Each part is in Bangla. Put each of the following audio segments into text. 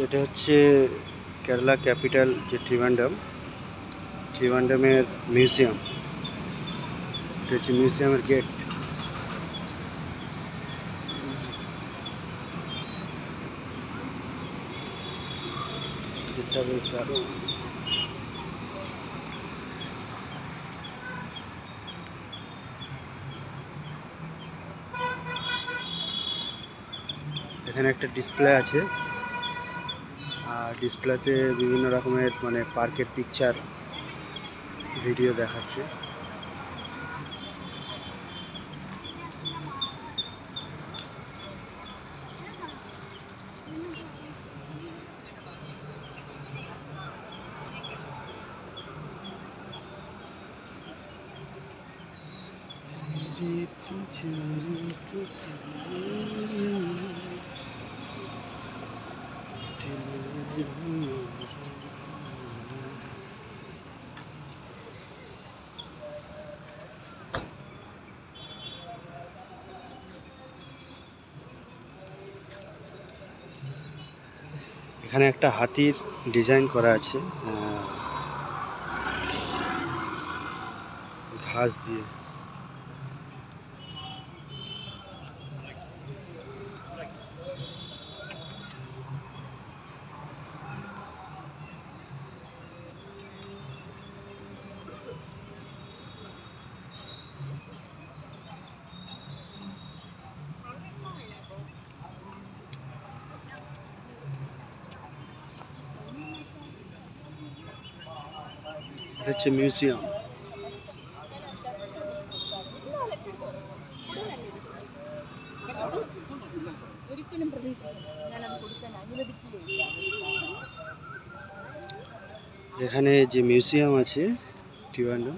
এটা হচ্ছে কেরালা ক্যাপিটাল যে ট্রিভান্ডামের মিউজিয়াম। এটা হচ্ছে মিউজিয়ামের গেট। গেটটা বেশ দারুণ। এখানে একটা ডিসপ্লে আছে, আর ডিসপ্লেতে বিভিন্ন রকমের মানে পার্কের পিকচার ভিডিও দেখাচ্ছে। এখানে একটা হাতির ডিজাইন করা আছে ঘাস দিয়ে। এটা হচ্ছে মিউজিয়াম। এখানে যে মিউজিয়াম আছে ট্রিভান্ডাম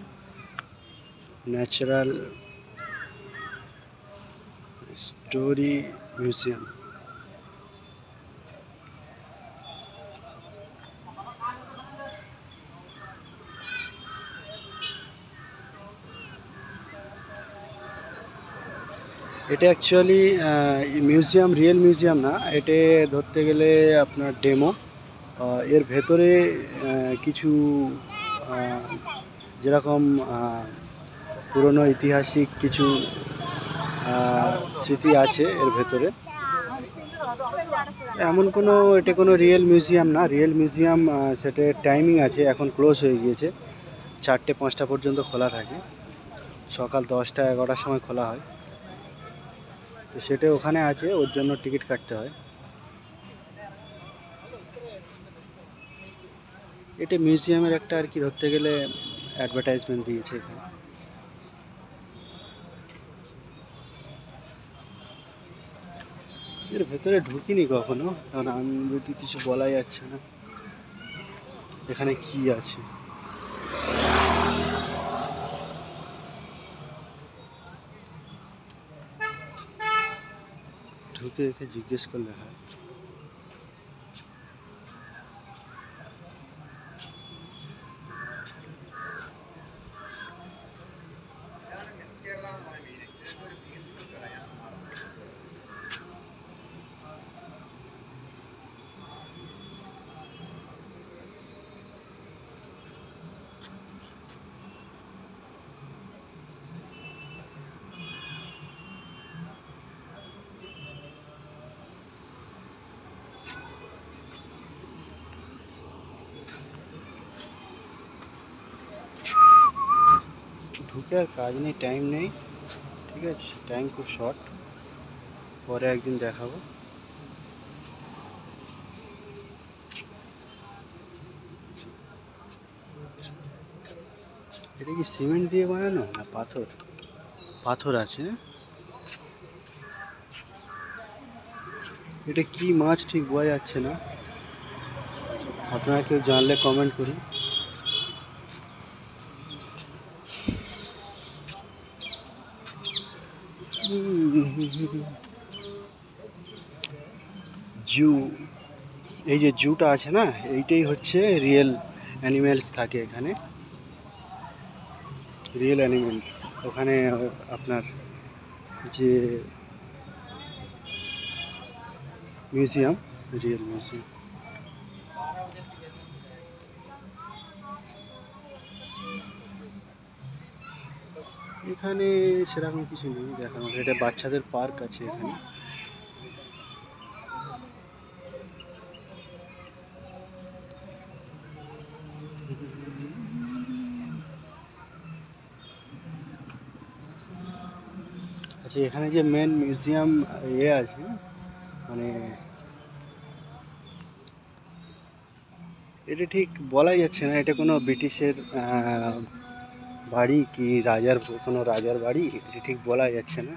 ন্যাচারাল স্টোরি মিউজিয়াম। এটা অ্যাকচুয়ালি মিউজিয়াম, রিয়েল মিউজিয়াম না, এটা ধরতে গেলে আপনার ডেমো। এর ভেতরে কিছু যেরকম পুরনো ঐতিহাসিক কিছু স্মৃতি আছে এর ভেতরে। এমন কোনো, এটা কোনো রিয়েল মিউজিয়াম না। রিয়েল মিউজিয়াম সেটার টাইমিং আছে, এখন ক্লোজ হয়ে গিয়েছে। 4টে-5টা পর্যন্ত খোলা থাকে, সকাল 10টা-11টার সময় খোলা হয়। তো সেটা ওখানে আছে, ওর জন্য টিকিট কাটতে হয়। এটা মিউজিয়ামের একটা আর কি ধরতে গেলে অ্যাডভার্টাইজমেন্ট দিয়েছে এখানে। এর ভেতরে ঢুকিনি কখনো, কারণ আমি যদি কিছু বলা যাচ্ছে না এখানে কি আছে। ঢুকে একে জিজ্ঞেস করলে হয়। ঢুকে আর কাজ নেই, টাইম নেই, ঠিক আছে, টাইম খুব শর্ট, পরে একদিন দেখাবো। এটা কি সিমেন্ট দিয়ে বানানো না পাথর? পাথর আছে। এটা কি মাছ ঠিক বোঝা যাচ্ছে না, আপনারা কেউ জানলে কমেন্ট করুন। জু, এই যে জুটা আছে না, এইটাই হচ্ছে রিয়েল অ্যানিমেলস থাকে এখানে, রিয়েল অ্যানিমেলস। ওখানে আপনার যে মিউজিয়াম, রিয়েল মিউজিয়াম। এখানে সেরকম কিছু নেই দেখার মতো। এটা বাচ্চাদের পার্ক আছে এখানে। আচ্ছা, এখানে যে মেন মিউজিয়াম আছে, মানে এটা ঠিক বলাই যাচ্ছে না এটা কোনো ব্রিটিশের বাড়ি কি রাজার, কোনো রাজার বাড়ি এটা ঠিক বলা যাচ্ছে না।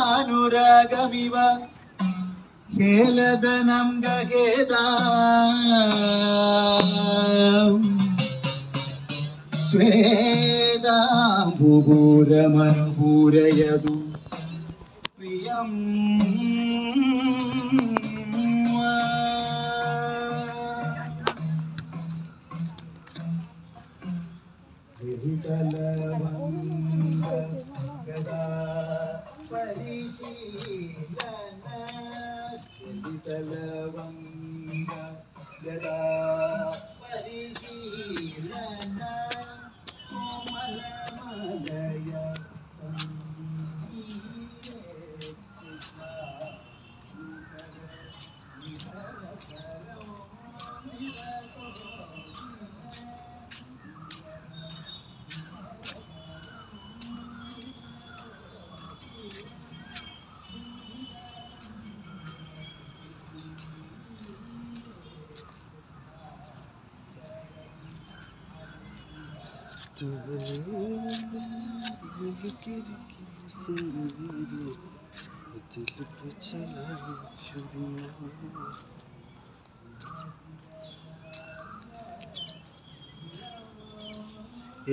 व्यक्तानुरागमिव खेलदनं गगेदा स्वेदाम्बुपूरमनुभूरयदु प्रियम् गदा परिशीलन गदा परिशीलन कोमलमलय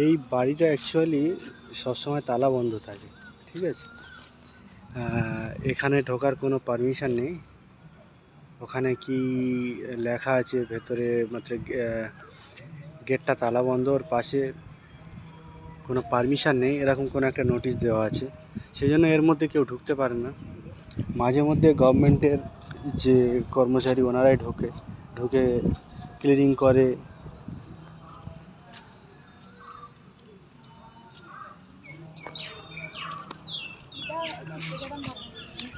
এই বাড়িটা অ্যাকচুয়ালি সবসময় তালা বন্ধ থাকে, ঠিক আছে। এখানে ঢোকার কোনো পারমিশন নেই। ওখানে কি লেখা আছে ভেতরে, মাত্র গেটটা তালা বন্ধ, ওর পাশে কোনো পারমিশন নেই, এরকম কোনো একটা নোটিশ দেওয়া আছে। সেই জন্য এর মধ্যে কেউ ঢুকতে পারে না। মাঝে মধ্যে গভর্নমেন্টের যে কর্মচারী ওনারাই ঢুকে ক্লিনিং করে।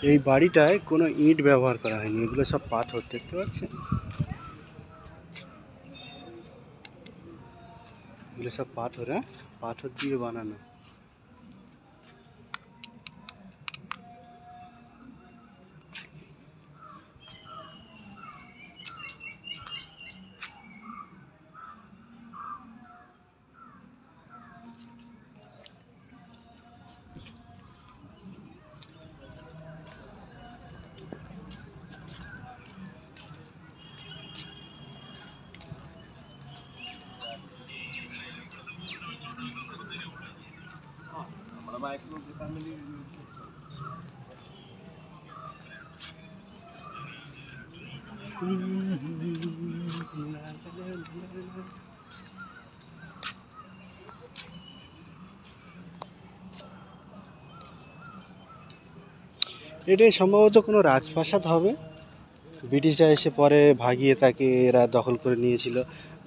এই বাড়িটায় কোনো ইট ব্যবহার করা হয়নি, এগুলো সব পাথর, দেখতে পাচ্ছেন, এগুলো সব পাথর, পাথর দিয়ে বানানো। এটাই সম্ভবত কোনো রাজপ্রাসাদ হবে। ব্রিটিশরা এসে পরে ভাগিয়ে তাকে এরা দখল করে নিয়েছিল,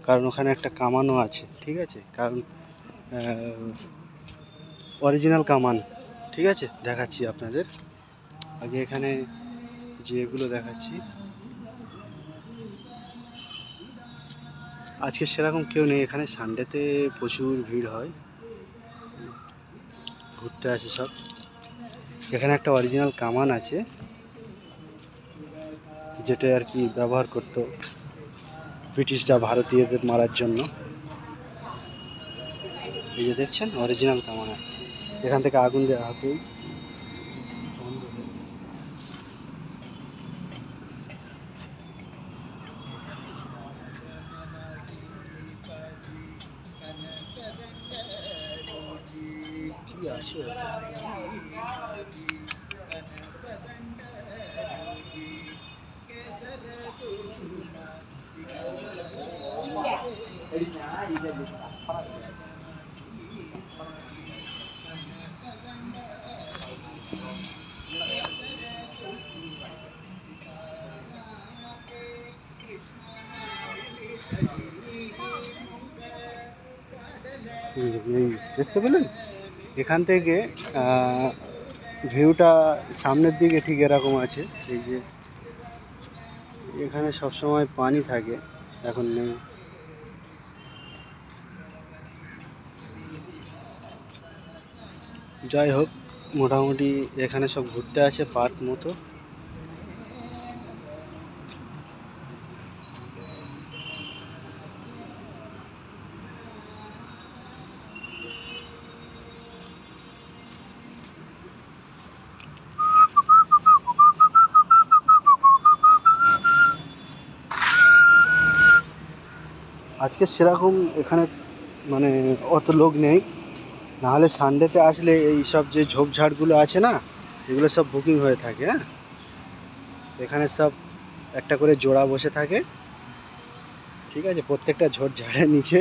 কারণ ওখানে একটা কামানও আছে, ঠিক আছে, কারণ অরিজিনাল কামান, ঠিক আছে, দেখাচ্ছি আপনাদের। আগে এখানে যেগুলো দেখাচ্ছি, আজকে সেরকম কেউ নেই এখানে, সানডেতে প্রচুর ভিড় হয়, ঘুরতে আসে সব। এখানে একটা অরিজিনাল কামান আছে, যেটা আর কি ব্যবহার করতো ব্রিটিশরা ভারতীয়দের মারার জন্য। এই যে দেখছেন অরিজিনাল কামান, এখান থেকে আগুন দেওয়া হতোই বন্ধ হয়ে। কিছু হতো। এই দেখতে পেলেন এখান থেকে ভিউটা সামনের দিকে ঠিক এরকম আছে। এই যে এখানে সব সময় পানি থাকে, এখন নেই। যাই হোক, মোটামুটি এখানে সব ঘুরতে আসে পার্ক মতো। আজকে সেরকম এখানে মানে অত লোক নেই, নাহলে সানডেতে আসলে এই সব যে ঝোপঝাড়গুলো আছে না, এগুলো সব বুকিং হয়ে থাকে। হ্যাঁ, এখানে সব একটা করে জোড়া বসে থাকে, ঠিক আছে, প্রত্যেকটা ঝোপঝাড়ের নিচে